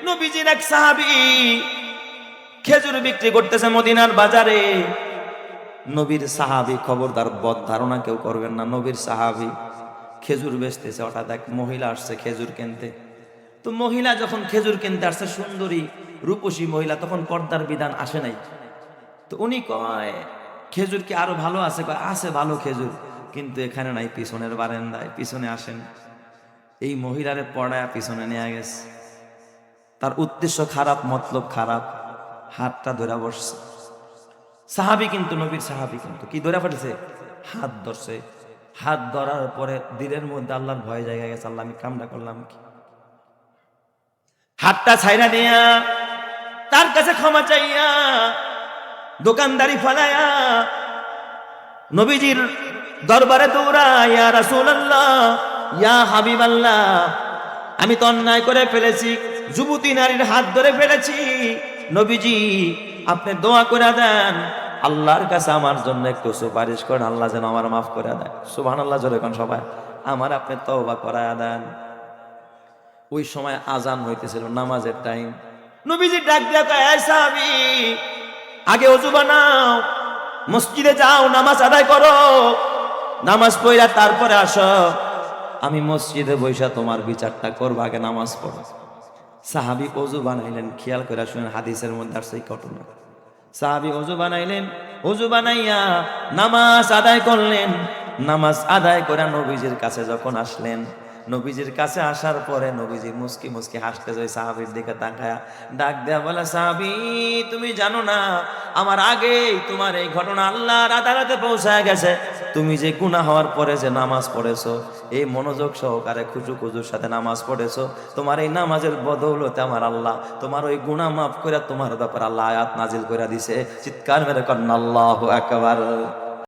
নবীজির এক সাহাবী খেজুর বিক্রি করতেছে মদিনার বাজারে। নবীর সাহাবী, খবরদার বদ ধারণা কেউ করবেন না, নবীর সাহাবী খেজুর বেচতেছে। হঠাৎ এক মহিলা আসছে খেজুর কিনতে। তো মহিলা যখন খেজুর কিনতে আসছে, সুন্দরী রূপসী মহিলা, তখন পর্দার বিধান আসে নাই। তো উনি কয়, খেজুর কি আরো ভালো আছে? কয়, আছে ভালো খেজুর, কিন্তু এখানে নাই, পিছনের বারান্দায়, পিছনে আসেন। এই মহিলারে পড়ায় পিছনে নিয়ে গেছে। তার উদ্দেশ্য খারাপ, মতলব খারাপ, হাতটা ধরে বসছে। সাহাবী কিন্তু, নবীর সাহাবী কিন্তু কি ধরে ফেলছে? হাত ধরছে। হাত ধরার পরে দিলের মধ্যে আল্লাহর ভয় জায়গা গেছে, আল্লাহ আমি কামটা করলাম কি? হাতটা ছাইরা দিয়া তার কাছে ক্ষমা চাইয়া, দোকানদারি ফালাইয়া নবীজির দরবারে দৌড়া, ইয়া রাসূলুল্লাহ, ইয়া হাবিবাল্লাহ, আমি তো অন্যায় করে ফেলেছি, যুবতী নারীর হাত ধরে ফেলেছি, নবীজি আপনি দোয়া করে দেন, আল্লাহর কাছে আমার জন্য একটু সুপারিশ করেন, আল্লাহ যেন আমার মাফ করে দেয়। সুবহানাল্লাহ জোরে কোন সবাই, আমার আপনি তওবা করায়া দেন। ওই সময় আজান হইতেছিল, নামাজের টাইম। নবীজি ডাক দিয়া কয়, এই সাহাবী, আগে ওযু বানাও, মসজিদে যাও, নামাজ আদায় করো, নামাজ পড়া তারপরে আসো, আমি মসজিদে বৈশা তোমার বিচারটা করবো, আগে নামাজ পড়ো। সাহাবী ওযু বানাইলেন, খেয়াল করে শুনেন, হাদিসের মধ্যে আছে এই ঘটনা। সাহাবী ওযু বানাইলেন, ওযু বানাইয়া নামাজ আদায় করলেন। নামাজ আদায় করে নবীজির কাছে যখন আসলেন, নবীজির কাছে আসার পরে নবীজি মুস্কি মুস্কি হাসতে যায়, সাহাবীর দিকে তাকায়া ডাক দেয়া বলে, সাহাবী, তুমি জানো না আমার আগেই তোমার এই ঘটনা আল্লাহর আদালতে পৌঁছায় গেছে। তুমি যে গুনাহ হওয়ার পরে যে নামাজ পড়েছো, এই মনোযোগ সহকারে খুশু খুজুর সাথে নামাজ পড়েছো, তোমার এই নামাজের বদৌলতে আমার আল্লাহ তোমার ওই গুনাহ মাফ করে তোমার ব্যাপারে আল্লাহ আয়াত নাজিল করে দিছে। চিৎকার মেরে কন্না আল্লাহু আকবার।